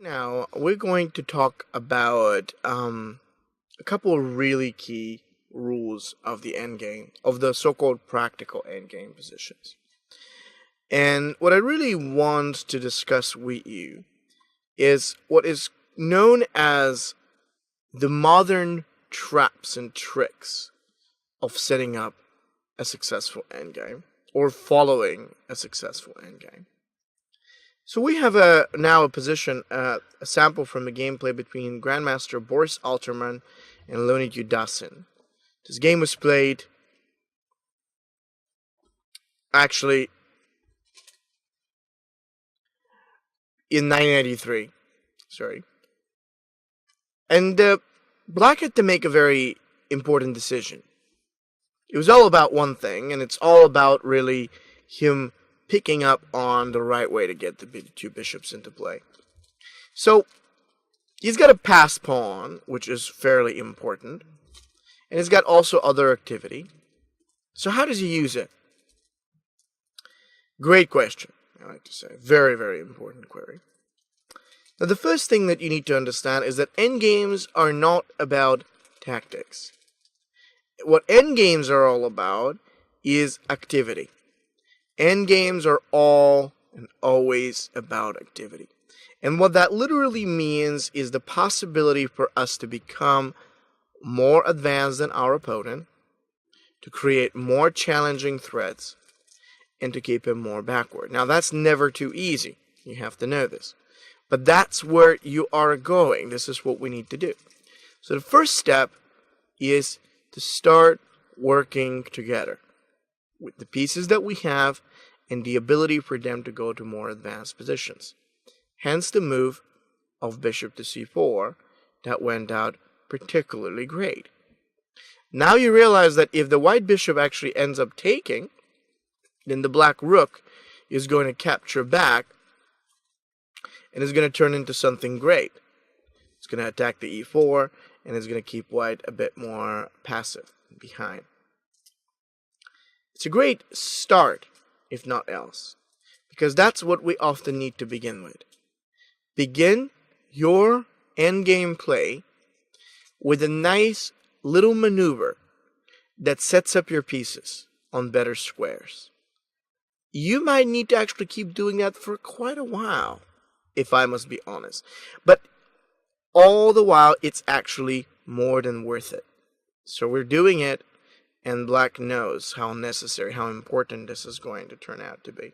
Now, we're going to talk about a couple of really key rules of the endgame, of the so-called practical endgame positions. And what I really want to discuss with you is what is known as the modern traps and tricks of setting up a successful endgame or following a successful endgame. So we have now a position, a sample from the gameplay between Grandmaster Boris Alterman and Leonid Yudasin. This game was played actually in 1993. Sorry. And Black had to make a very important decision. It was all about one thing, and it's all about really him picking up on the right way to get the two bishops into play. So, he's got a pass pawn, which is fairly important, and he's got also other activity. So how does he use it? Great question, I like to say. Very, very important query. Now, the first thing that you need to understand is that endgames are not about tactics. What endgames are all about is activity. Endgames are all and always about activity. And what that literally means is the possibility for us to become more advanced than our opponent, to create more challenging threats, and to keep him more backward. Now, that's never too easy. You have to know this. But that's where you are going. This is what we need to do. So the first step is to start working together with the pieces that we have and the ability for them to go to more advanced positions. Hence the move of bishop to c4 that went out particularly great. Now you realize that if the white bishop actually ends up taking, then the black rook is going to capture back and is going to turn into something great. It's going to attack the e4 and it's going to keep white a bit more passive behind. It's a great start, if not else, because that's what we often need to begin with. Begin your endgame play with a nice little maneuver that sets up your pieces on better squares. You might need to actually keep doing that for quite a while, if I must be honest. But all the while, it's actually more than worth it. So we're doing it, and Black knows how necessary, how important this is going to turn out to be.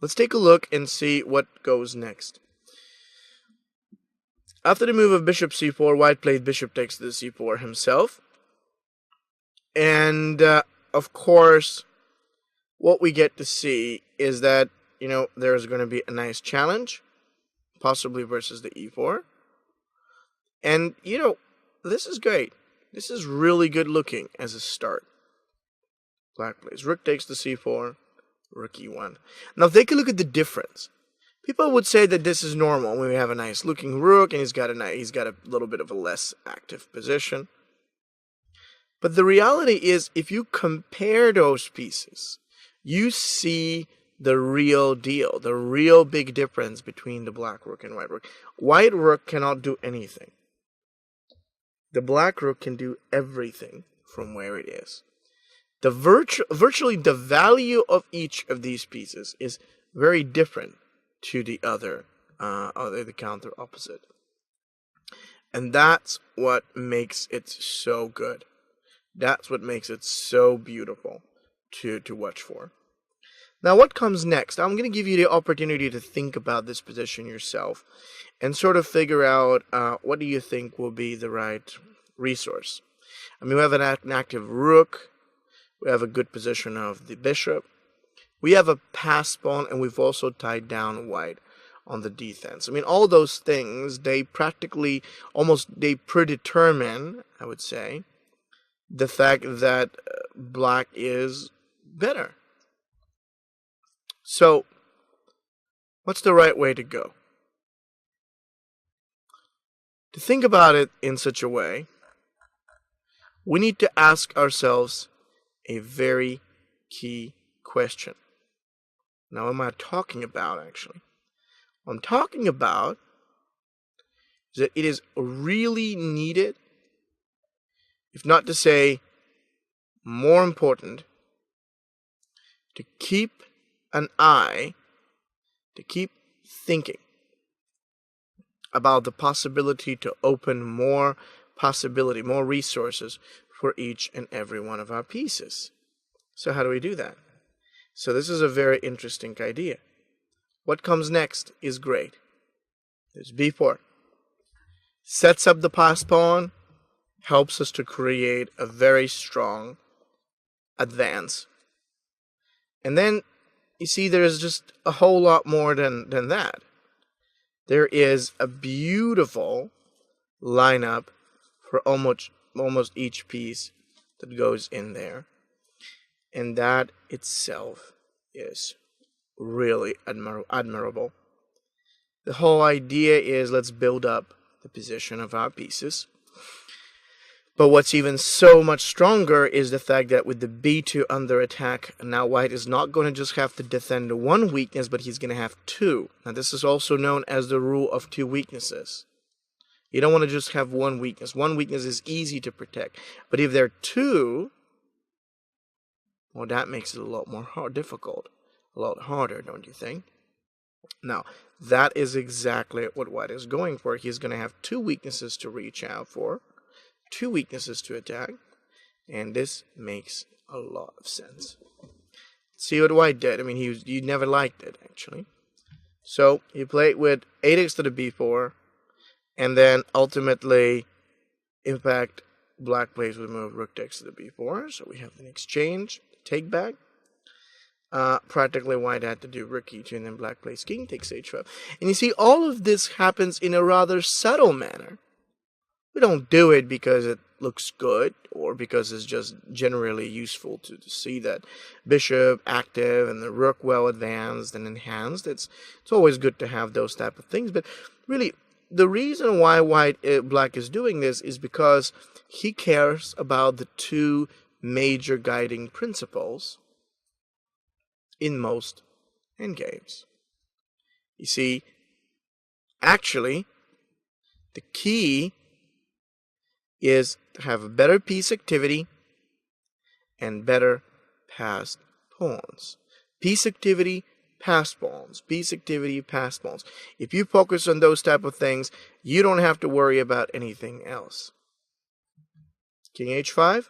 Let's take a look and see what goes next. After the move of bishop c4, white played bishop takes to the c4 himself. And, of course, what we get to see is that, there's going to be a nice challenge, possibly versus the e4. And, this is great. This is really good looking as a start. Black plays rook takes to c4, rook e1. Now take a look at the difference. People would say that this is normal when we have a nice looking rook and he's got a little bit of a less active position. But the reality is, if you compare those pieces, you see the real deal, the real big difference between the black rook and white rook. White rook cannot do anything. The black rook can do everything from where it is. Virtually the value of each of these pieces is very different to the other, the counter opposite. And that's what makes it so good. That's what makes it so beautiful to watch for. Now, what comes next? I'm going to give you the opportunity to think about this position yourself and sort of figure out what do you think will be the right resource. I mean, we have an active rook. We have a good position of the bishop. We have a pass pawn, and we've also tied down white on the defense. I mean, all those things, they practically, they predetermine, I would say, the fact that black is better. So, what's the right way to go? To think about it in such a way, we need to ask ourselves a very key question. Now, what am I talking about, actually? What I'm talking about is that it is really needed, if not to say more important, to keep an eye, to keep thinking about the possibility to open more resources for each and every one of our pieces. So how do we do that? So this is a very interesting idea. What comes next is great. There's B4. Sets up the pass pawn, helps us to create a very strong advance. And then, you see, there's just a whole lot more than that. There is a beautiful lineup for almost each piece that goes in there. And that itself is really admirable. The whole idea is, let's build up the position of our pieces. But what's even so much stronger is the fact that with the B2 under attack, now white is not going to just have to defend one weakness, but he's going to have two. Now this is also known as the rule of two weaknesses. You don't want to just have one weakness. One weakness is easy to protect. But if there are two, well, that makes it a lot more difficult. A lot harder, don't you think? Now, that is exactly what white is going for. He's going to have two weaknesses to reach out for, two weaknesses to attack, and this makes a lot of sense. See what white did? I mean, he never liked it, actually. So, he played with 8x to the b4, and then ultimately, in fact, black plays with move rook takes to the b4, so we have an exchange, take back. Practically white had to do rook e2, and then black plays king takes h5. And you see, all of this happens in a rather subtle manner. We don't do it because it looks good or because it's just generally useful to see that bishop active and the rook well advanced and enhanced. It's always good to have those type of things. But really, the reason why black is doing this is because he cares about the two major guiding principles in most endgames. You see, actually, the key is to have better piece activity and better passed pawns. Piece activity, passed pawns. Piece activity, passed pawns. If you focus on those type of things, you don't have to worry about anything else. King h5,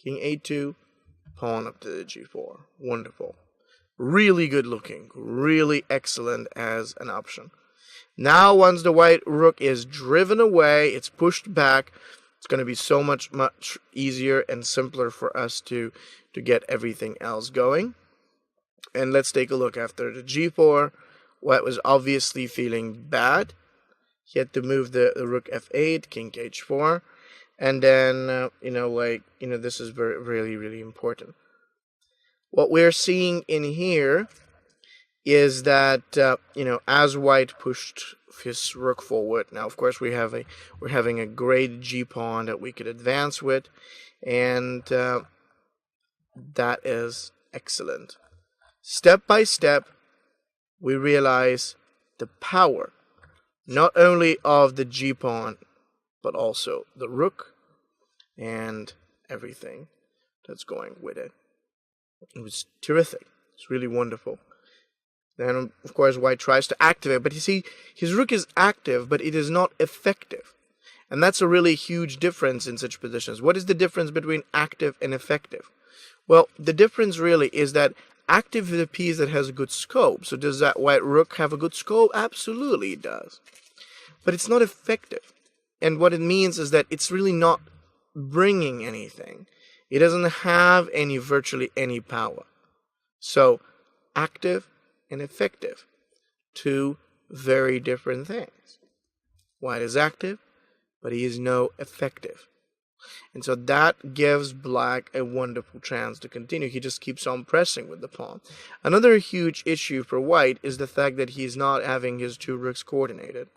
king a2, pawn up to the g4. Wonderful. Really good looking. Really excellent as an option. Now, once the white rook is driven away, it's pushed back, it's going to be so much easier and simpler for us to get everything else going. And let's take a look after the g4. White was obviously feeling bad. He had to move the rook f8, king h4. And then, this is really, really important. What we're seeing in here is that as white pushed his rook forward, now of course we're having a great g pawn that we could advance with, and that is excellent. Step by step, we realize the power not only of the g pawn but also the rook and everything that's going with it. It was terrific. It's really wonderful. Then, of course, white tries to activate. But you see, his rook is active, but it is not effective. And that's a really huge difference in such positions. What is the difference between active and effective? Well, the difference really is that active is a piece that has a good scope. So does that white rook have a good scope? Absolutely it does. But it's not effective. And what it means is that it's really not bringing anything. It doesn't have virtually any power. So, active and effective, two very different things. White is active, but he is no effective. And so that gives black a wonderful chance to continue. He just keeps on pressing with the pawn. Another huge issue for white is the fact that he's not having his two rooks coordinated.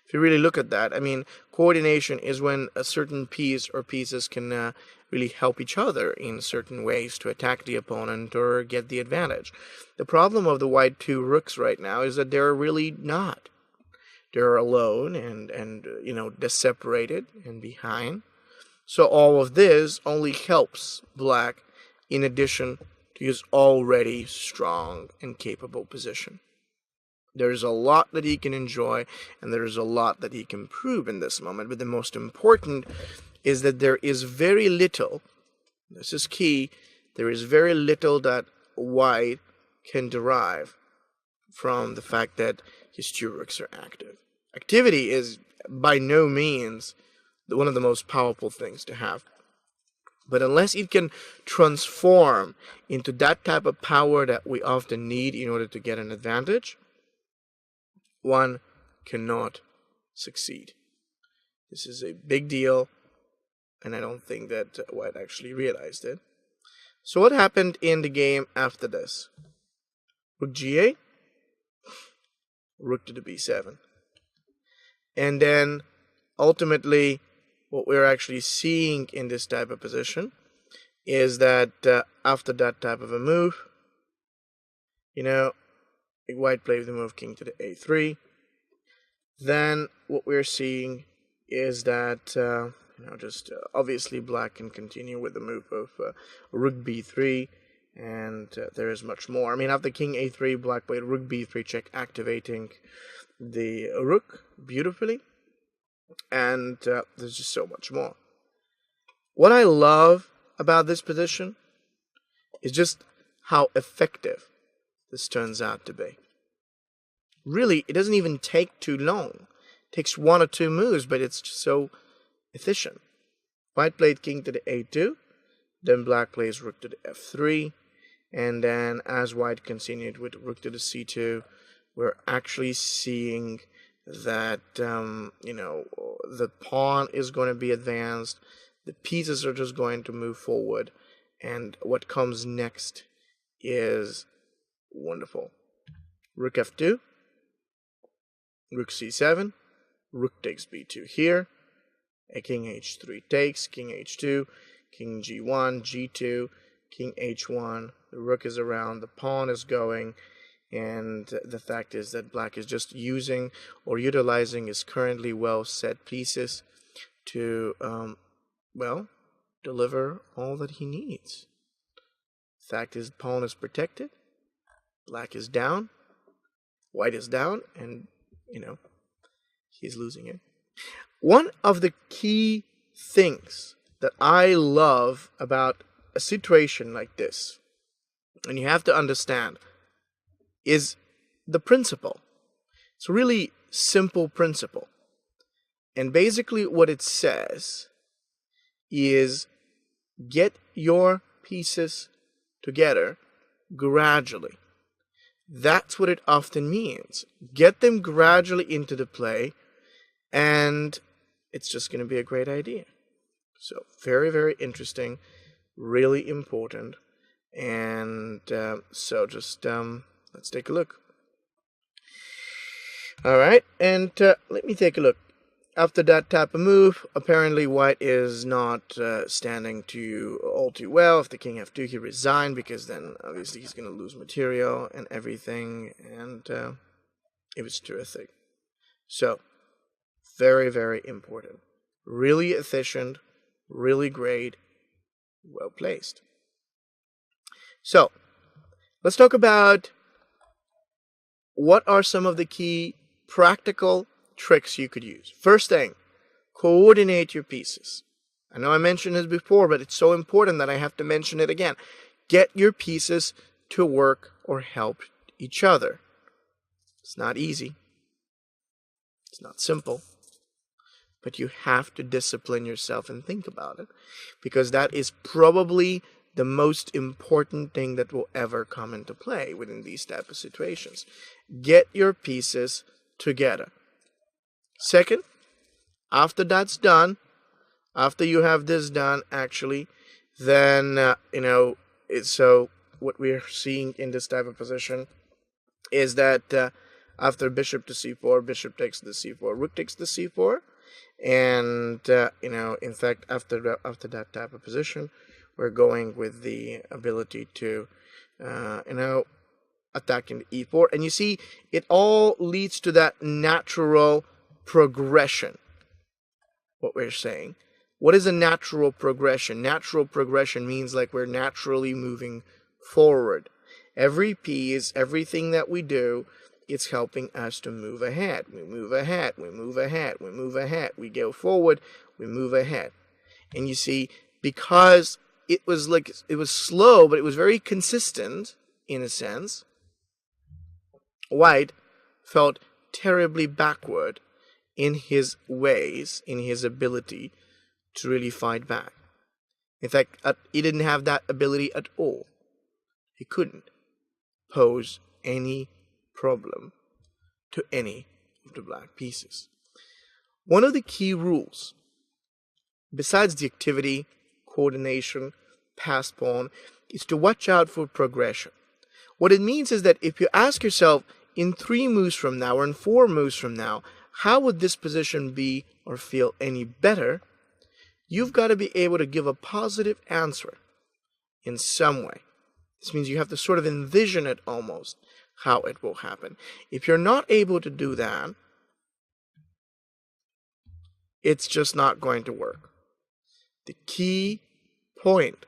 If you really look at that, I mean, coordination is when a certain piece or pieces can really help each other in certain ways to attack the opponent or get the advantage. The problem of the white two rooks right now is that they're really not. They're alone and they're separated and behind. So all of this only helps black in addition to his already strong and capable position. There's a lot that he can enjoy, and there's a lot that he can prove in this moment. But the most important is that there is very little, this is key, there is very little that white can derive from the fact that his two rooks are active. Activity is by no means one of the most powerful things to have. But unless it can transform into that type of power that we often need in order to get an advantage, one cannot succeed. This is a big deal, and I don't think that White actually realized it. So what happened in the game after this? Rook g8, rook to the b7. And then, ultimately, what we're actually seeing in this type of position is that after that type of a move, White plays the move king to the a3. Then what we're seeing is that obviously black can continue with the move of rook b3, and there is much more. I mean, after king a3, black played rook b3 check, activating the rook beautifully, and there's just so much more. What I love about this position is just how effective this turns out to be. Really, it doesn't even take too long. It takes one or two moves, but it's just so efficient. White played king to the a2, then black plays rook to the f3, and then as white continued with rook to the c2, we're actually seeing that the pawn is going to be advanced, the pieces are just going to move forward, and what comes next is wonderful. Rook f2, rook c7, rook takes b2 here, a king h3 takes, king h2, king g1, g2, king h1, the rook is around, the pawn is going, and the fact is that black is just using or utilizing his currently well set pieces to deliver all that he needs. Fact is, pawn is protected, black is down, white is down, and he's losing it. One of the key things that I love about a situation like this, and you have to understand, is the principle. It's a really simple principle. And basically what it says is get your pieces together gradually. That's what it often means. Get them gradually into the play, and it's just going to be a great idea. So very, very interesting, really important. And so just let's take a look. All right, and let me take a look. After that type of move, apparently white is not standing all too well. If the king f2, he resigned, because then obviously he's going to lose material and everything, and it was terrific. So, very, very important. Really efficient, really great, well placed. So, let's talk about what are some of the key practical tricks you could use. First thing, coordinate your pieces. I know I mentioned this before, but it's so important that I have to mention it again. Get your pieces to work or help each other. It's not easy. It's not simple. But you have to discipline yourself and think about it, because that is probably the most important thing that will ever come into play within these type of situations. Get your pieces together. Second, after that's done, after you have this done, actually, then, so what we're seeing in this type of position is that after bishop to c4, bishop takes the c4, rook takes the c4, And in fact, after that type of position, we're going with the ability to attack in e4. And you see, it all leads to that natural progression. What we're saying. What is a natural progression? Natural progression means like we're naturally moving forward. Every piece, everything that we do, it's helping us to move ahead. We move ahead, we move ahead, we move ahead. We go forward, we move ahead. And you see, because it was slow, but it was very consistent in a sense, White felt terribly backward in his ways, in his ability to really fight back. In fact, he didn't have that ability at all. He couldn't pose any problem to any of the black pieces. One of the key rules, besides the activity, coordination, passed pawn, is to watch out for progression. What it means is that if you ask yourself, in 3 moves from now or in 4 moves from now, how would this position be or feel any better? You've got to be able to give a positive answer in some way. This means you have to sort of envision it almost, how it will happen. If you're not able to do that, it's just not going to work. The key point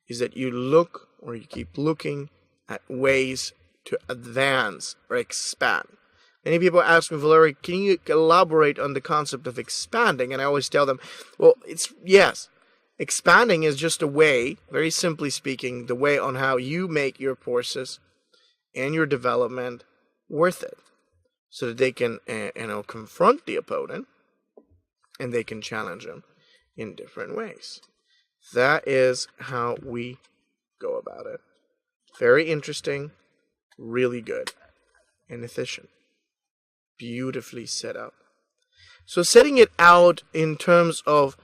is that you look or you keep looking at ways to advance or expand. Many people ask me, Valery, can you elaborate on the concept of expanding? And I always tell them, well, yes. Expanding is just a way, very simply speaking, the way on how you make your forces and your development worth it, so that they can, confront the opponent and they can challenge them in different ways. That is how we go about it. Very interesting, really good, and efficient. Beautifully set up. So setting it out in terms of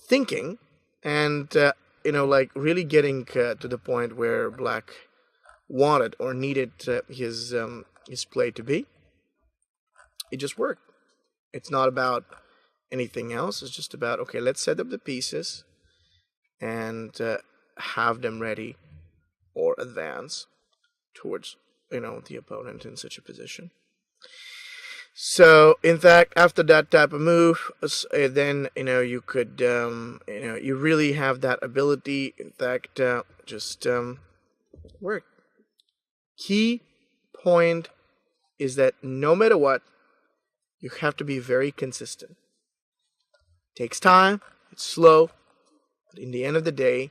thinking and, really getting to the point where Black wanted or needed his play to be, it just worked. It's not about anything else. It's just about, okay, let's set up the pieces and have them ready or advance towards, the opponent in such a position. So, in fact, after that type of move, then, you could, you really have that ability, in fact, just work. Key point is that no matter what, you have to be very consistent. It takes time, it's slow, but in the end of the day,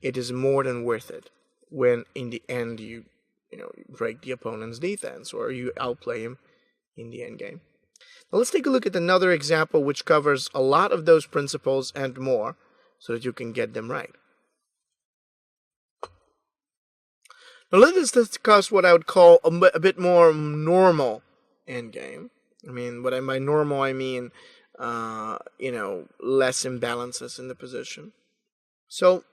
it is more than worth it when in the end you break the opponent's defense or you outplay him in the end game. Now let's take a look at another example which covers a lot of those principles and more so that you can get them right. Now let's discuss what I would call a bit more normal endgame. By normal I mean less imbalances in the position. So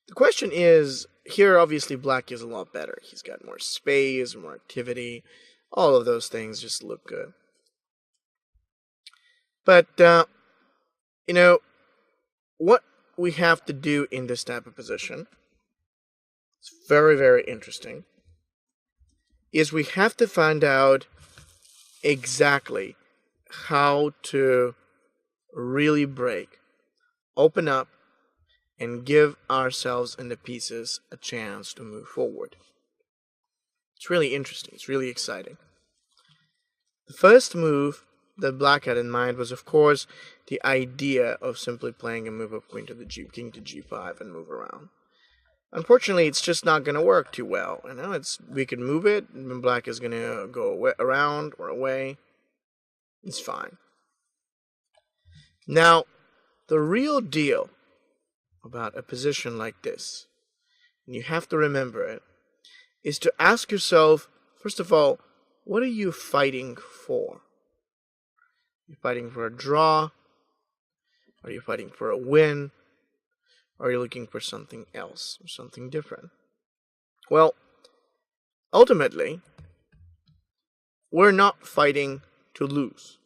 the question is, here obviously Black is a lot better. He's got more space, more activity. All of those things just look good. But, what we have to do in this type of position, it's very, very interesting, is we have to find out exactly how to really break, open up, and give ourselves and the pieces a chance to move forward. It's really interesting. It's really exciting. The first move that Black had in mind was, of course, the idea of simply playing a move of king to g5 and move around. Unfortunately, it's just not going to work too well. We can move it, and Black is going to go around or away. It's fine. Now, the real deal about a position like this, and you have to remember it, is to ask yourself, first of all, what are you fighting for? Are you fighting for a draw? Are you fighting for a win? Or are you looking for something else, or something different? Well, ultimately, we're not fighting to lose.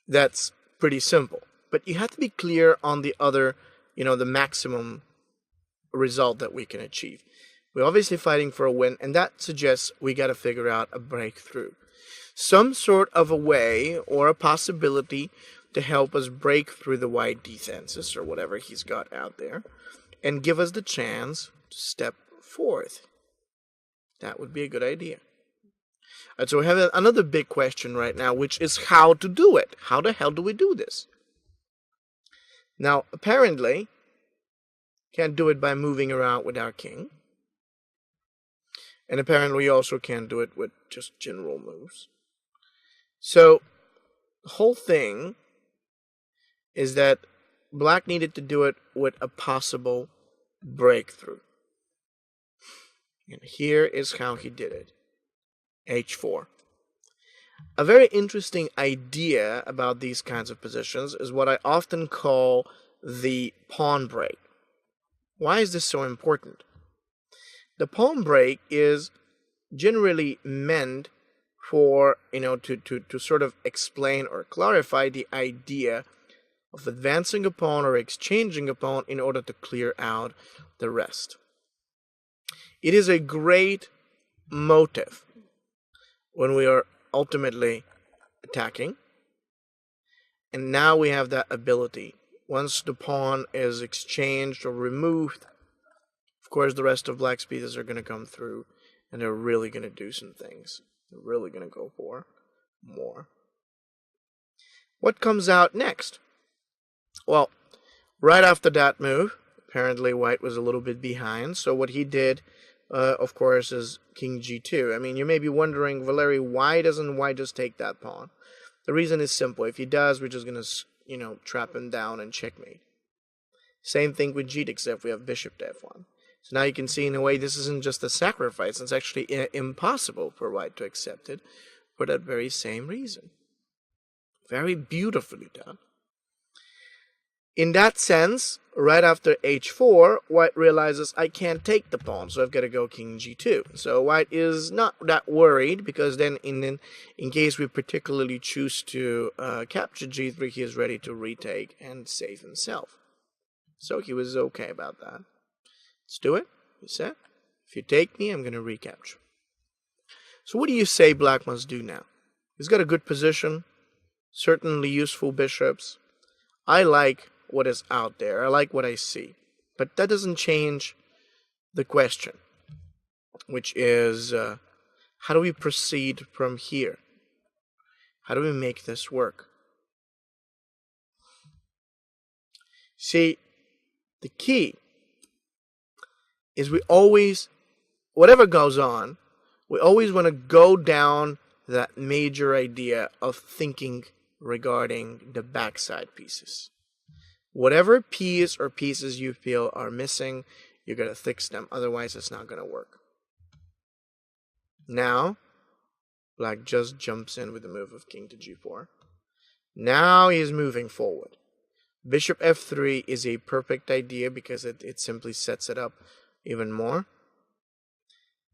That's pretty simple. But you have to be clear on the other, the maximum result that we can achieve. We're obviously fighting for a win, and that suggests we got to figure out a breakthrough. Some sort of a way or a possibility to help us break through the white defenses or whatever he's got out there and give us the chance to step forth. That would be a good idea. All right, so we have another big question right now, which is how to do it. How the hell do we do this? Now, apparently, can't do it by moving around with our king. And apparently we also can't do it with just general moves. So, the whole thing is that black needed to do it with a possible breakthrough. And here is how he did it. H4. A very interesting idea about these kinds of positions is what I often call the pawn break. Why is this so important? The pawn break is generally meant for, to sort of explain or clarify the idea of advancing a pawn or exchanging a pawn in order to clear out the rest. It is a great motive when we are ultimately attacking. And now we have that ability. Once the pawn is exchanged or removed, of course the rest of black's pieces are going to come through and they're really going to do some things. They're really going to go for more. What comes out next? Well, right after that move, apparently white was a little bit behind. So what he did, of course, is king g2. I mean, you may be wondering, Valery, why doesn't white just take that pawn? The reason is simple. If he does, we're just going to, trap him down and checkmate. Same thing with g, except we have bishop to f1. So now you can see, in a way, this isn't just a sacrifice. It's actually impossible for white to accept it for that very same reason. Very beautifully done. In that sense, right after h4, white realizes I can't take the pawn, so I've got to go king g2. So white is not that worried, because then in case we particularly choose to capture g3, he is ready to retake and save himself. So he was okay about that. Let's do it, he said. If you take me, I'm going to recapture. So what do you say black must do now? He's got a good position, certainly useful bishops. I like what is out there. I like what I see. But that doesn't change the question, which is, how do we proceed from here? How do we make this work? See, the key is we always, whatever goes on, we always want to go down that major idea of thinking regarding the backside pieces. Whatever piece or pieces you feel are missing, you're going to fix them. Otherwise, it's not going to work. Now, black just jumps in with the move of king to g4. Now he is moving forward. Bishop f3 is a perfect idea because it simply sets it up even more.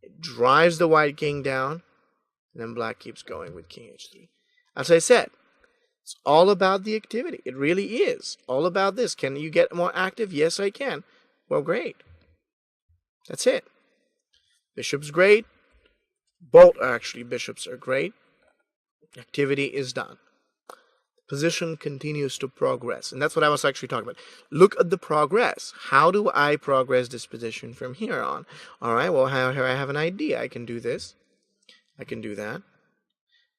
It drives the white king down, and then black keeps going with king h3. As I said, it's all about the activity. It really is all about this. Can you get more active? Yes, I can. Well, great. That's it. Bishop's great. Both actually bishops are great. Activity is done. The position continues to progress. And that's what I was actually talking about. Look at the progress. How do I progress this position from here on? All right, well, here I have an idea. I can do this. I can do that.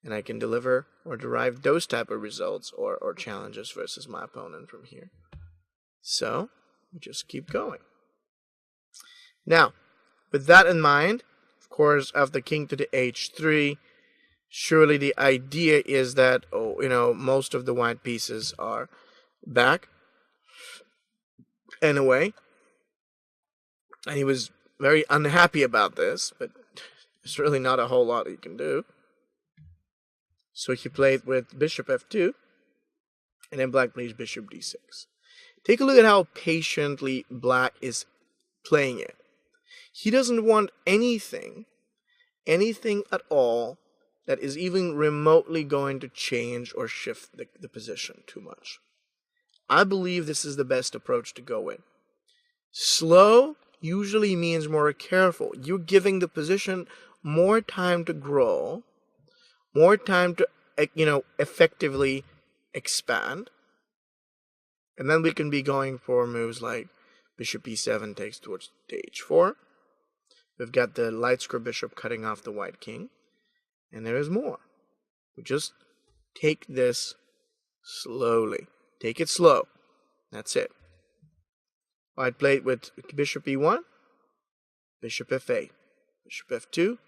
And I can deliver or derive those type of results or challenges versus my opponent from here. So, we just keep going. Now, with that in mind, of course, after king to the h3, surely the idea is that, most of the white pieces are back anyway. And he was very unhappy about this, but there's really not a whole lot he can do. So he played with bishop f2, and then black plays bishop d6. Take a look at how patiently black is playing it. He doesn't want anything at all, that is even remotely going to change or shift the position too much. I believe this is the best approach to go in. Slow usually means more careful. You're giving the position more time to grow, more time to, effectively expand. And then we can be going for moves like bishop e7 takes towards to h4. We've got the light square bishop cutting off the white king. And there is more. We just take this slowly. Take it slow. That's it. White played with bishop e1, bishop f8, bishop f2,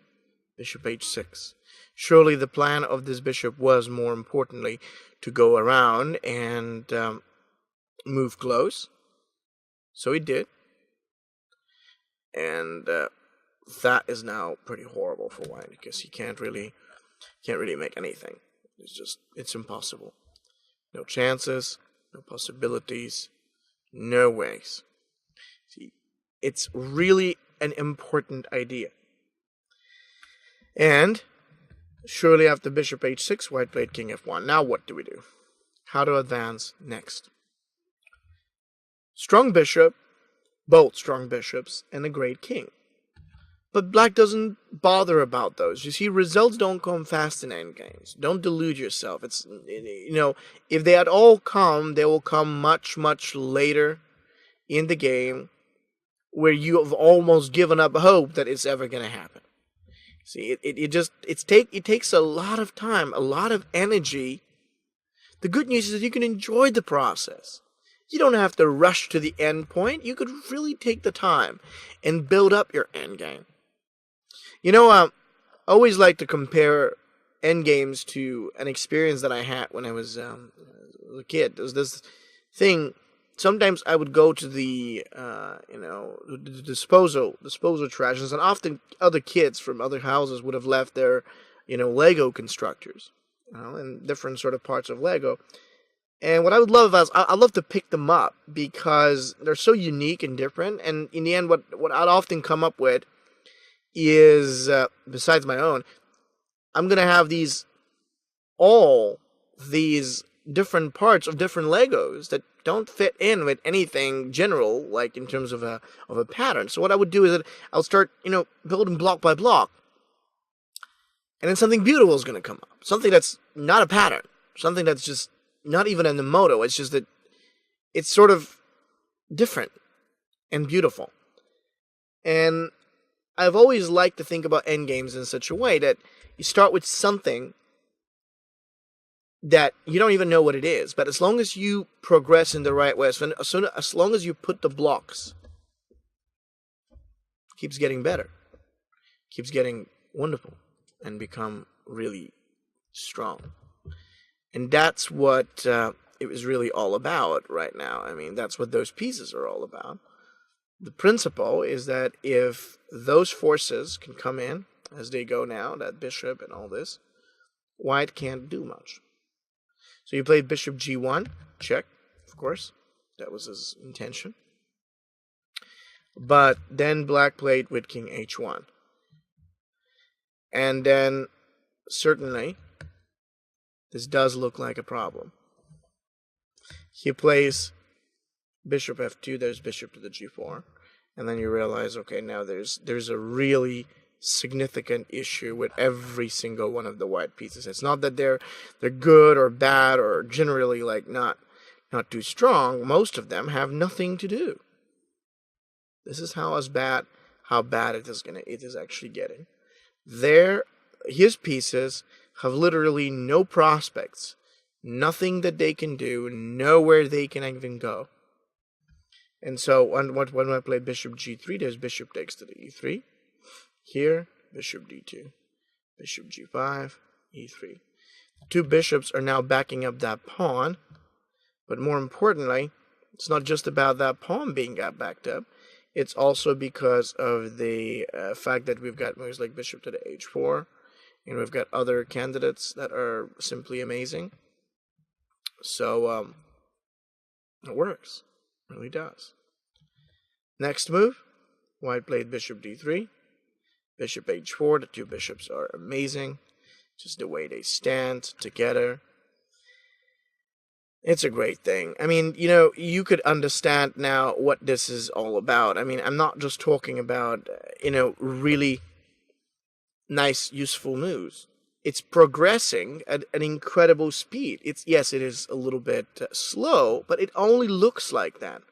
bishop h6. Surely the plan of this bishop was, more importantly, to go around and move close. So he did. And that is now pretty horrible for white, because he can't really make anything. It's impossible. No chances, no possibilities, no ways. See, it's really an important idea. And surely after bishop h6, white played king f1. Now what do we do? How to advance next? Strong bishop, both strong bishops, and a great king. But black doesn't bother about those. You see, results don't come fast in endgames. Don't delude yourself. If they at all come, they will come much, much later in the game, where you have almost given up hope that it's ever going to happen. See, it takes a lot of time, a lot of energy. The good news is that you can enjoy the process. You don't have to rush to the end point. You could really take the time and build up your end game. I always like to compare end games to an experience that I had when I was a kid. There was this thing. Sometimes I would go to the disposal trashes, and often other kids from other houses would have left their, Lego constructors, and different sort of parts of Lego. And what I would love is I love to pick them up because they're so unique and different. And in the end, what I'd often come up with is, besides my own, I'm going to have all these different parts of different Legos that don't fit in with anything general, like in terms of a pattern. So what I would do is that I'll start, building block by block. And then something beautiful is going to come up. Something that's not a pattern. Something that's just not even in the motto. It's just that it's sort of different and beautiful. And I've always liked to think about endgames in such a way that you start with something that you don't even know what it is, but as long as you progress in the right way, as long as you put the blocks, it keeps getting better, keeps getting wonderful, and become really strong. And that's what it was really all about right now. I mean, that's what those pieces are all about. The principle is that if those forces can come in, as they go now, that bishop and all this, white can't do much. So you played bishop g1, check, of course. That was his intention. But then black played with king h1. And then, certainly, this does look like a problem. He plays bishop f2, there's bishop to the g4. And then you realize, okay, now there's a really significant issue with every single one of the white pieces. It's not that they're good or bad or generally not too strong. Most of them have nothing to do. This is how bad it is actually getting. His pieces have literally no prospects, nothing that they can do, nowhere they can even go. And so when I play bishop g3, there's bishop takes to the e3. Here, bishop d2, bishop g5, e3. The two bishops are now backing up that pawn, but more importantly, it's not just about that pawn being backed up. It's also because of the fact that we've got moves like bishop to the h4, and we've got other candidates that are simply amazing. So it works, it really does. Next move, white played bishop d3. Bishop h4, the two bishops are amazing. just the way they stand together. It's a great thing. I mean, you could understand now what this is all about. I mean, I'm not just talking about, really nice, useful moves. It's progressing at an incredible speed. Yes, it is a little bit slow, but it only looks like that.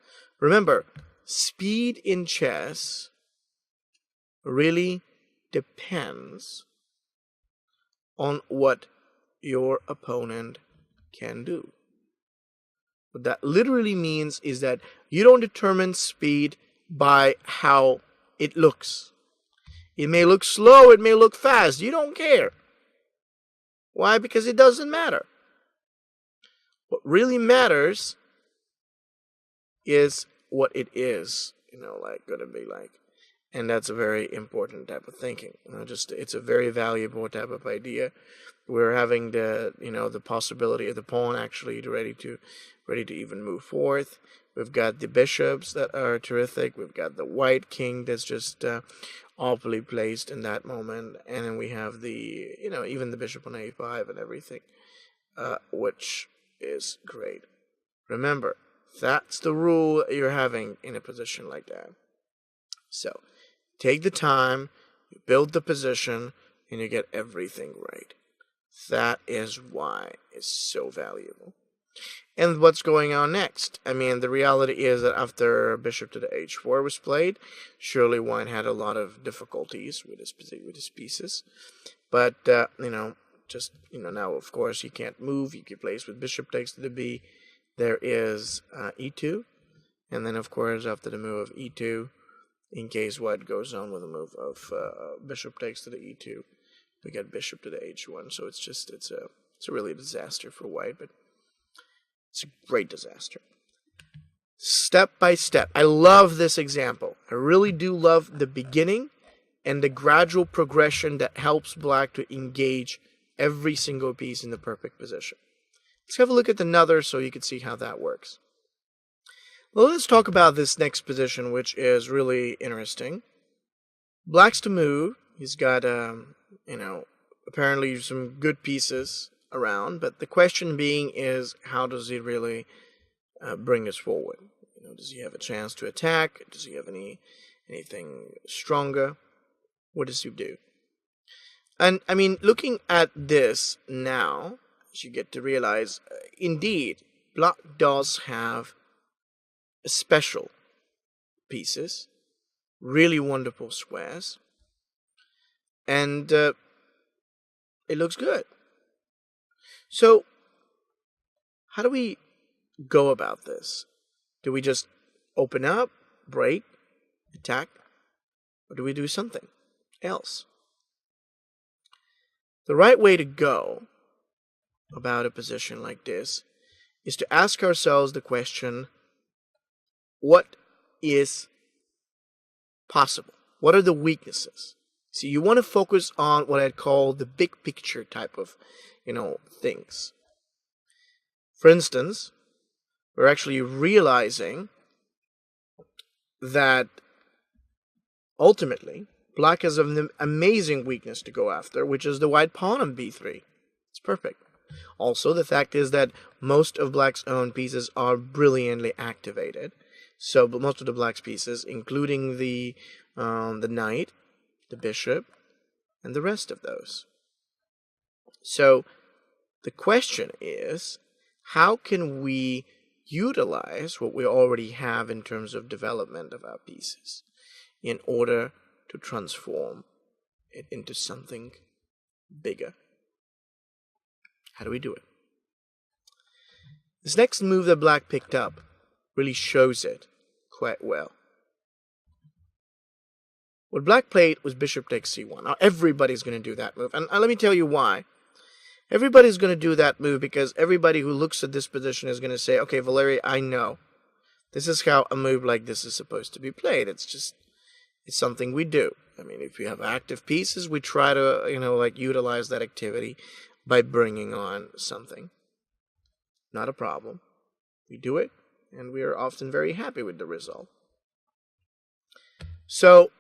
Remember, speed in chess really depends on what your opponent can do. What that literally means is that you don't determine speed by how it looks. It may look slow, it may look fast. You don't care. Why? Because it doesn't matter. What really matters is what it is, gonna be like. And that's a very important type of thinking. It's a very valuable type of idea. We're having the possibility of the pawn actually ready to even move forth. We've got the bishops that are terrific. We've got the white king that's just awfully placed in that moment, and then we have the even the bishop on a5 and everything, which is great. Remember, that's the rule you're having in a position like that. So take the time, you build the position, and you get everything right. That is why it's so valuable. And what's going on next? I mean, the reality is that after bishop to the h4 was played, surely white had a lot of difficulties with his pieces. But, now, of course, he can't move. He plays with bishop takes to the b. There is e2. And then, of course, after the move of e2, in case white goes on with the move of bishop takes to the e2, we get bishop to the h1. So it's a really disaster for white, but it's a great disaster. Step by step. I love this example. I really do love the beginning and the gradual progression that helps black to engage every single piece in the perfect position. Let's have a look at another so you can see how that works. Well, let's talk about this next position, which is really interesting. Black's to move. He's got, apparently some good pieces around, but the question being is, how does he really bring this forward? Does he have a chance to attack? Does he have anything stronger? What does he do? And I mean, looking at this now, you get to realize, indeed, black does have special pieces, really wonderful squares, and it looks good. So, how do we go about this? Do we just open up, break, attack, or do we do something else? The right way to go about a position like this is to ask ourselves the question, what is possible? What are the weaknesses? See, you want to focus on what I'd call the big picture type of, things. For instance, we're actually realizing that ultimately black has an amazing weakness to go after, which is the white pawn on b3. It's perfect. Also, the fact is that most of black's own pieces are brilliantly activated. So, but most of the black's pieces, including the knight, the bishop, and the rest of those. So, the question is, how can we utilize what we already have in terms of development of our pieces in order to transform it into something bigger? How do we do it? This next move that black picked up really shows it quite well. What black played was bishop takes c1. Now everybody's going to do that move, and let me tell you why. Everybody's going to do that move because everybody who looks at this position is going to say, okay, Valery, I know. This is how a move like this is supposed to be played. It's something we do. I mean, if you have active pieces, we try to, utilize that activity by bringing on something. Not a problem. We do it, and we are often very happy with the result. So,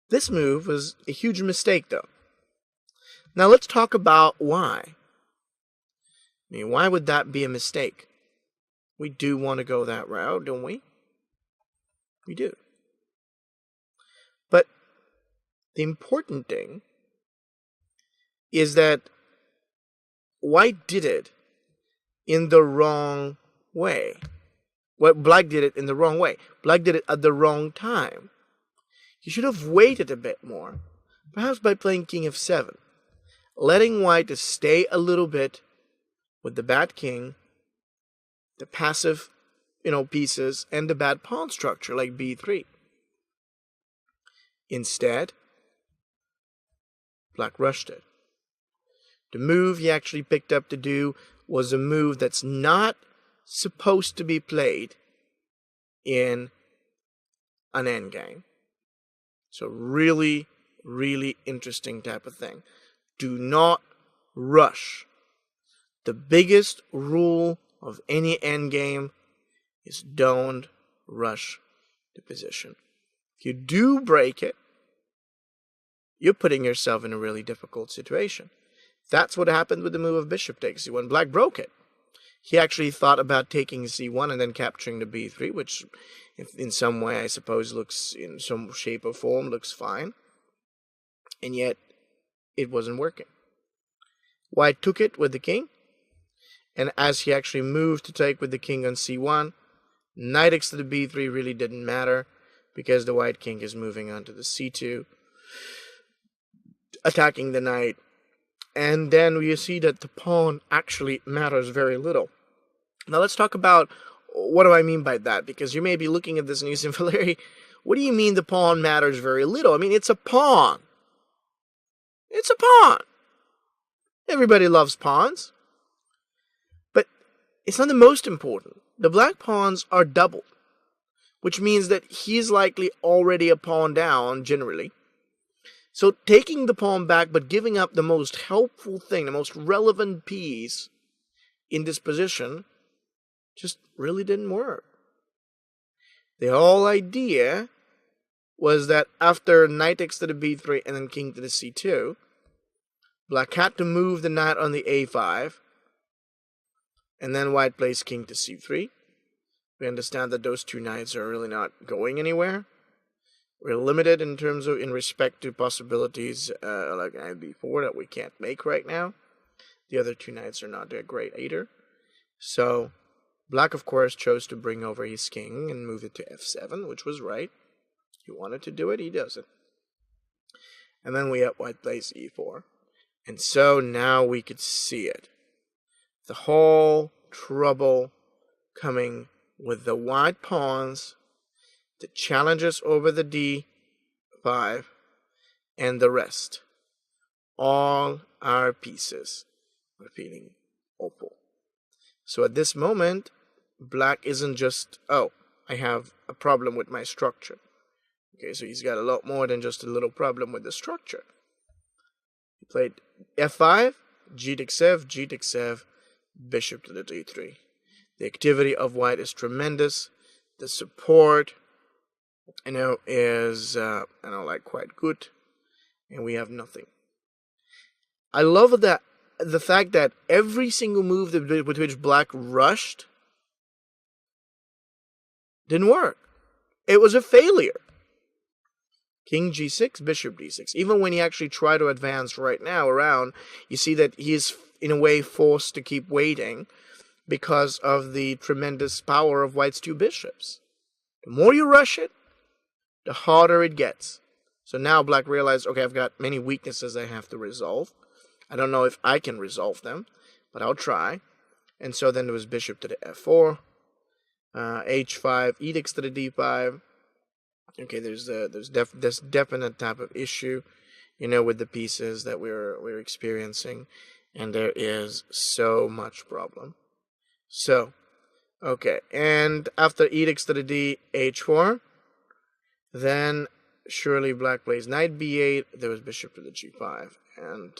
this move was a huge mistake, though. Now let's talk about why. I mean, why would that be a mistake? We do want to go that route, don't we? We do. But the important thing is that White did it in the wrong way. Well, Black did it in the wrong way. Black did it at the wrong time. He should have waited a bit more, perhaps by playing King f7, letting White to stay a little bit with the bad king, the passive, pieces, and the bad pawn structure like b3. Instead, Black rushed it. The move he actually picked up to do was a move that's not supposed to be played in an endgame. So really, really interesting type of thing. Do not rush. The biggest rule of any endgame is don't rush the position. If you do break it, you're putting yourself in a really difficult situation. That's what happened with the move of bishop takes c1. Black broke it. He actually thought about taking c1 and then capturing the b3, which in some way, I suppose, looks, in some shape or form, looks fine. And yet, it wasn't working. White took it with the king. And as he actually moved to take with the king on c1, knight x to the b3 really didn't matter, because the white king is moving on to the c2, attacking the knight. And then we see that the pawn actually matters very little. Now let's talk about what do I mean by that, because you may be looking at this and you say, Valeri, what do you mean the pawn matters very little? I mean, it's a pawn. It's a pawn. Everybody loves pawns. But it's not the most important. The black pawns are doubled, which means that he's likely already a pawn down, generally. So taking the pawn back but giving up the most helpful thing, the most relevant piece in this position, just really didn't work. The whole idea was that after knight takes to the b3 and then king to the c2, black had to move the knight on the a5, and then white plays king to c3. We understand that those two knights are really not going anywhere. We're limited in terms of, in respect to possibilities like knight b4 that we can't make right now. The other two knights are not that great either. So black, of course, chose to bring over his king and move it to f7, which was right. He wanted to do it, he does it. And then we have white plays e4. And so now we could see it. The whole trouble coming with the white pawns, the challenges over the d5, and the rest. All our pieces are feeling opal. So at this moment, black isn't just, oh, I have a problem with my structure. Okay, so he's got a lot more than just a little problem with the structure. He played f5, g takes f, g takes f, bishop to the d3. The activity of white is tremendous. The support, is, quite good. And we have nothing. I love that the fact that every single move with which black rushed didn't work. It was a failure. King g6, bishop d6. Even when he actually tried to advance right now around, you see that he is in a way forced to keep waiting because of the tremendous power of white's two bishops. The more you rush it, the harder it gets. So now black realized, okay, I've got many weaknesses I have to resolve. I don't know if I can resolve them, but I'll try. And so then there was bishop to the f4, h5, e takes to the d5. Okay, there's this definite type of issue, with the pieces that we're experiencing, and there is so much problem. So, okay, and after e takes to the d, h4, then surely black plays knight b8. There was bishop to the g5, and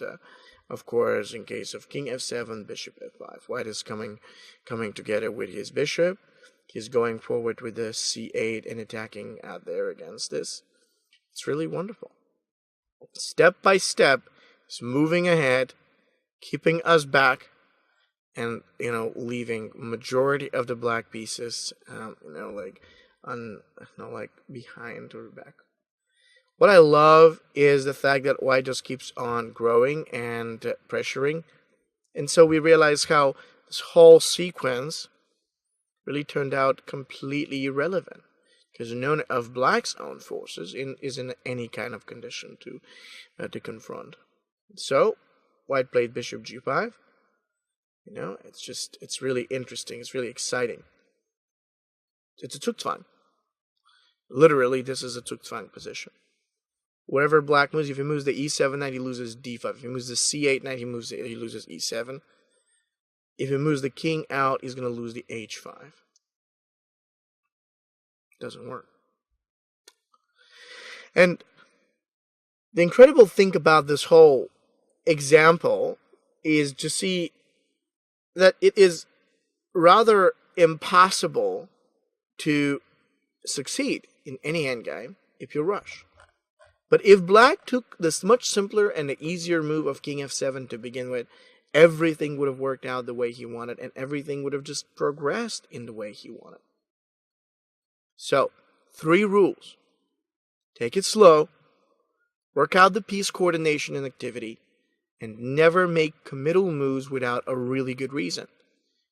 of course, in case of king f7, bishop f5. White is coming together with his bishop. He's going forward with the c8 and attacking out there against this. It's really wonderful. Step by step, is moving ahead, keeping us back, and leaving majority of the black pieces like behind or back. What I love is the fact that white just keeps on growing and pressuring, and so we realize how this whole sequence really turned out completely irrelevant, because none of black's own forces is in any kind of condition to confront. So white played bishop g5. It's really interesting. It's really exciting. It's a Zugzwang. Literally, this is a Zugzwang position. Wherever black moves, if he moves the e7 knight, he loses d5. If he moves the c8 knight, he loses e7. If he moves the king out, he's going to lose the h5. Doesn't work. And the incredible thing about this whole example is to see that it is rather impossible to succeed in any endgame if you rush. But if black took this much simpler and the easier move of king f7 to begin with, everything would have worked out the way he wanted, and everything would have just progressed in the way he wanted. So, 3 rules. Take it slow, work out the piece coordination and activity, and never make committal moves without a really good reason.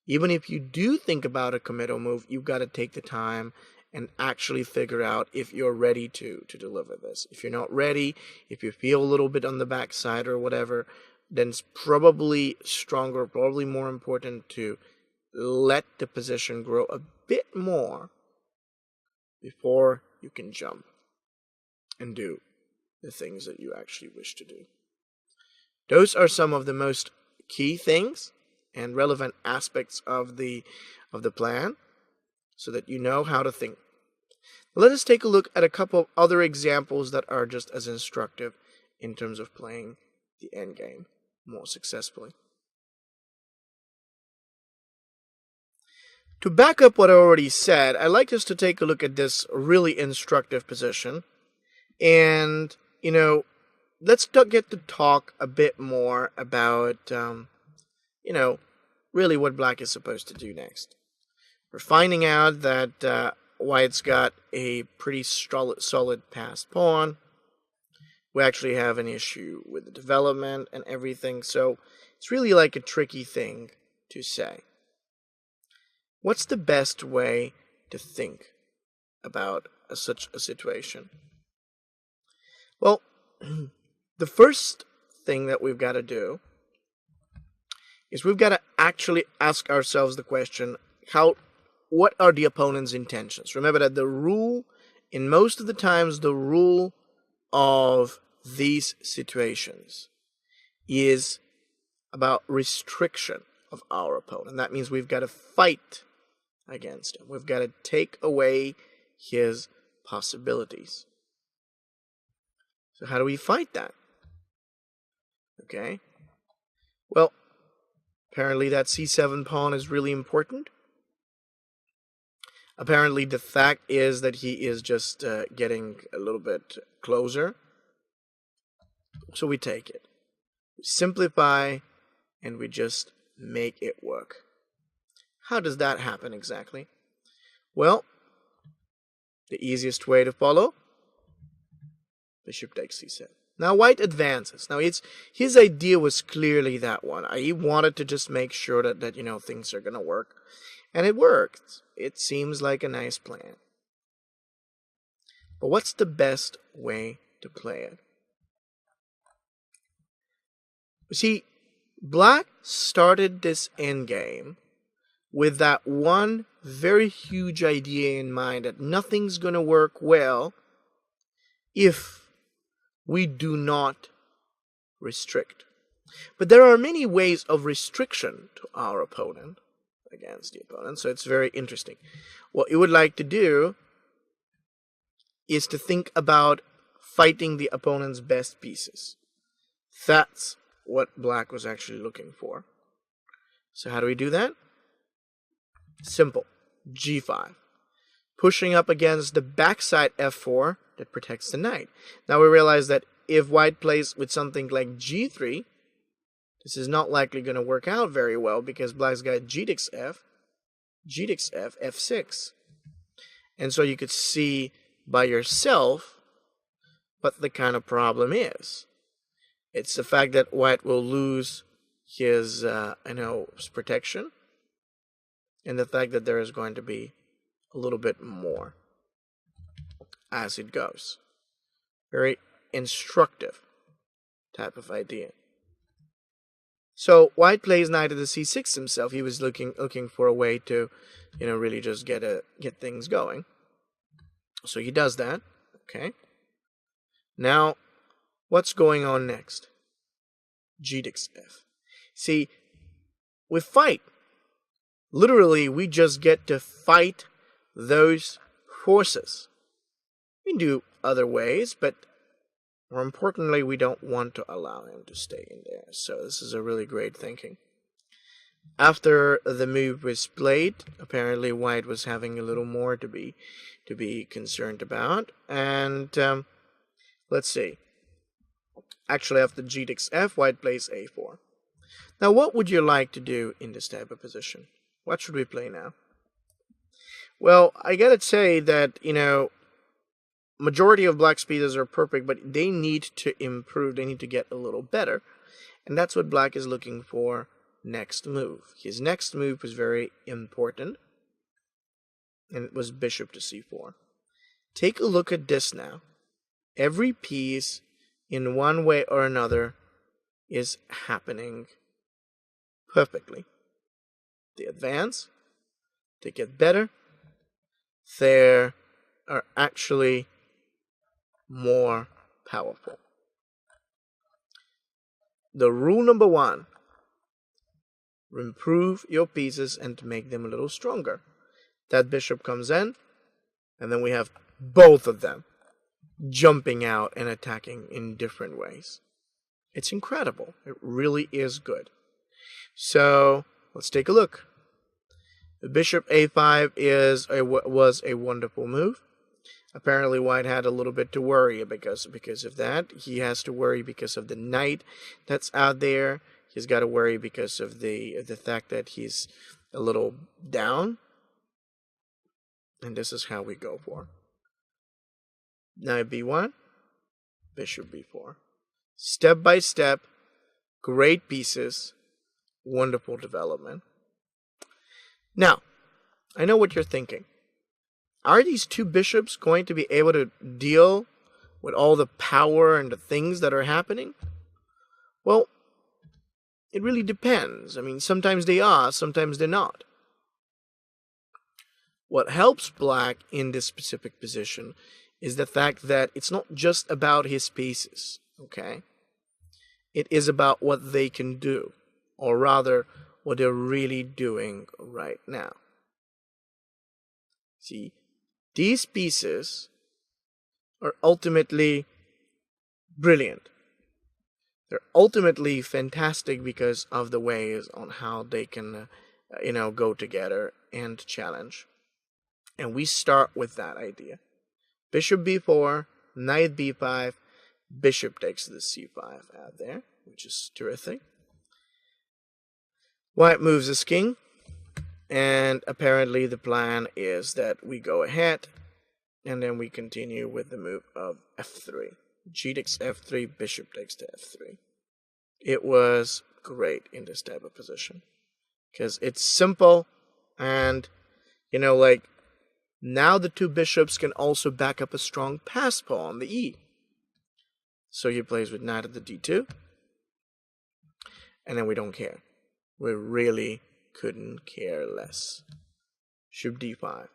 Even if you do think about a committal move, you've got to take the time and actually figure out if you're ready to deliver this. If you're not ready, if you feel a little bit on the backside or whatever, then it's probably stronger, probably more important to let the position grow a bit more before you can jump and do the things that you actually wish to do. Those are some of the most key things and relevant aspects of the plan, so that you know how to think. Let us take a look at a couple of other examples that are just as instructive in terms of playing the endgame more successfully. To back up what I already said, I'd like us to take a look at this really instructive position. And, let's get to talk a bit more about, really what black is supposed to do next. We're finding out that white's got a pretty solid passed pawn. We actually have an issue with the development and everything, so it's really like a tricky thing to say. What's the best way to think about such a situation? Well, the first thing that we've got to do is we've got to actually ask ourselves the question, what are the opponent's intentions? Remember that the rule, in most of the times, the rule of these situations is about restriction of our opponent. That means we've got to fight against him. We've got to take away his possibilities. So how do we fight that? Okay. Well, apparently that c7 pawn is really important. Apparently the fact is that he is just getting a little bit closer. So we take it. We simplify and we just make it work. How does that happen exactly? Well, the easiest way to follow, bishop takes c7. Now white advances. Now his idea was clearly that one. He wanted to just make sure that things are going to work. And it worked. It seems like a nice plan. But what's the best way to play it? You see, black started this endgame with that one very huge idea in mind, that nothing's going to work well if we do not restrict. But there are many ways of restriction to our opponent, against the opponent, so it's very interesting. What you would like to do is to think about fighting the opponent's best pieces. That's what black was actually looking for. So how do we do that? Simple. g5. Pushing up against the backside f4 that protects the knight. Now we realize that if white plays with something like g3, this is not likely going to work out very well because black's got g takes f, f6. And so you could see by yourself what the kind of problem is. It's the fact that white will lose his protection, and the fact that there is going to be a little bit more as it goes. Very instructive type of idea. So white plays knight to the c6 himself. He was looking for a way to, really just get things going. So he does that. Okay. Now, what's going on next? G takes f. See, we fight. Literally, we just get to fight those forces. We can do other ways, but more importantly, we don't want to allow him to stay in there. So this is a really great thinking. After the move was played, apparently white was having a little more to be concerned about. And let's see. Actually, after g takes f, white plays a4. Now, what would you like to do in this type of position? What should we play now? Well, I gotta say that, majority of black's pieces are perfect, but they need to improve. They need to get a little better. And that's what black is looking for next move. His next move was very important, and it was bishop to c4. Take a look at this now. Every piece, in one way or another, is happening perfectly. They advance, they get better, they are actually more powerful. The rule number one: improve your pieces and to make them a little stronger. That bishop comes in, and then we have both of them jumping out and attacking in different ways. It's incredible. It really is good. So let's take a look. The bishop a5 was a wonderful move. Apparently white had a little bit to worry because of that. He has to worry because of the knight that's out there. He's got to worry because of the fact that he's a little down. And this is how we go for. Knight b1, bishop b4. Step by step, great pieces, wonderful development. Now, I know what you're thinking. Are these two bishops going to be able to deal with all the power and the things that are happening? Well, it really depends. I mean, sometimes they are, sometimes they're not. What helps black in this specific position is the fact that it's not just about his pieces, okay? It is about what they can do, or rather, what they're really doing right now. See, these pieces are ultimately brilliant. They're ultimately fantastic because of the ways on how they can, go together and challenge. And we start with that idea. Bishop b4, knight b5, bishop takes the c5 out there, which is terrific. White moves his king, and apparently the plan is that we go ahead, and then we continue with the move of f3. G takes f3, bishop takes to f3. It was great in this type of position, because it's simple, and, now the two bishops can also back up a strong pass pawn on the e. So he plays with knight at the d2, and then we don't care. We really couldn't care less. Bishop d5.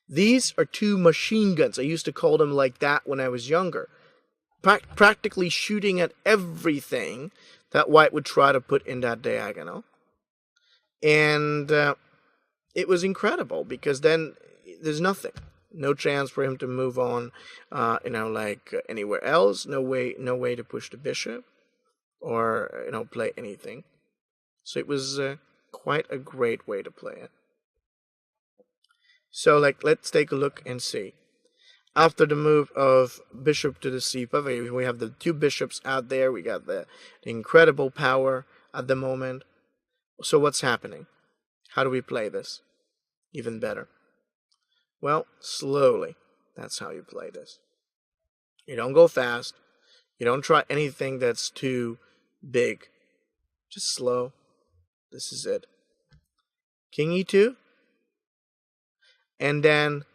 These are two machine guns. I used to call them like that when I was younger. Practically shooting at everything that white would try to put in that diagonal. And it was incredible, because then there's nothing. No chance for him to move on, anywhere else. No way to push the bishop or, play anything. So it was quite a great way to play it. So, let's take a look and see. after the move of bishop to the c5, we have the two bishops out there. We got the incredible power at the moment. So what's happening? How do we play this even better? Well, slowly. That's how you play this. You don't go fast. You don't try anything that's too big. Just slow. This is it. King e2. And then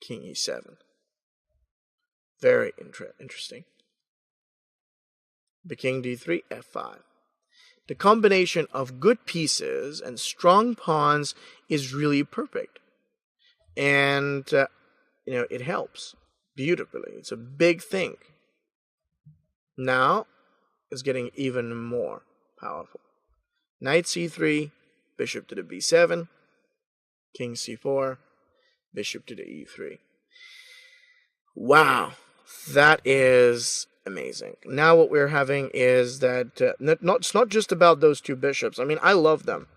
King e7. Very interesting. The king d3, f5. The combination of good pieces and strong pawns is really perfect. And, it helps beautifully. It's a big thing. Now, it's getting even more powerful. Knight c3, bishop to the b7, king c4, bishop to the e3. Wow, that is amazing. Now what we're having is that it's not just about those two bishops. I mean, I love them.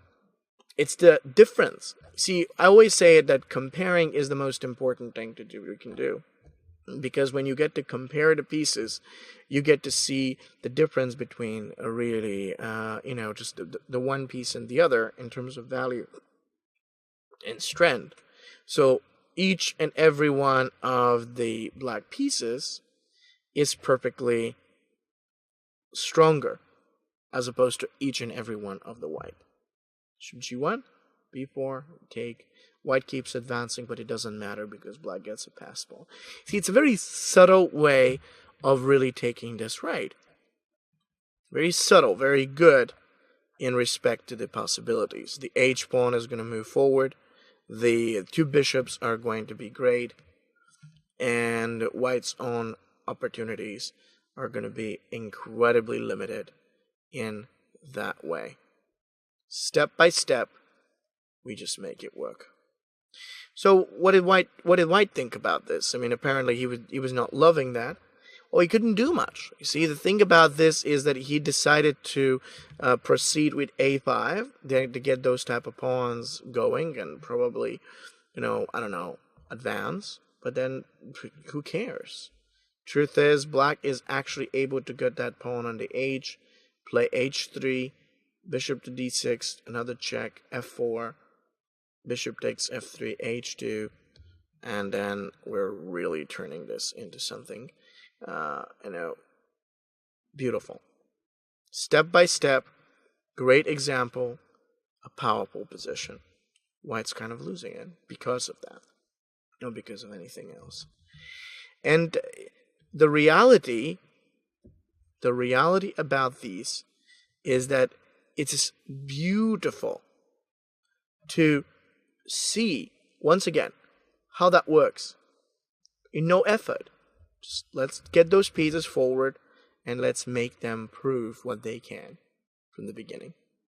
It's the difference. See, I always say that comparing is the most important thing we can do. Because when you get to compare the pieces, you get to see the difference between a really, just the one piece and the other in terms of value and strength. So each and every one of the black pieces is perfectly stronger as opposed to each and every one of the white. G1, b4, take. White keeps advancing, but it doesn't matter because black gets a pass ball. See, it's a very subtle way of really taking this right. Very subtle, very good in respect to the possibilities. The h pawn is going to move forward. The two bishops are going to be great. And white's own opportunities are going to be incredibly limited in that way. Step by step, we just make it work. So what did White think about this? I mean, apparently he was not loving that. Well, he couldn't do much. You see, the thing about this is that he decided to proceed with a5 to get those type of pawns going and probably, advance. But then, who cares? Truth is, black is actually able to get that pawn on the h, play h3, bishop to d6, another check, f4, bishop takes f3, h2, and then we're really turning this into something, beautiful. Step by step, great example, a powerful position. White's kind of losing it because of that, not because of anything else. And the reality about these is that it's beautiful to see, once again, how that works. In no effort. Just let's get those pieces forward and let's make them prove what they can from the beginning.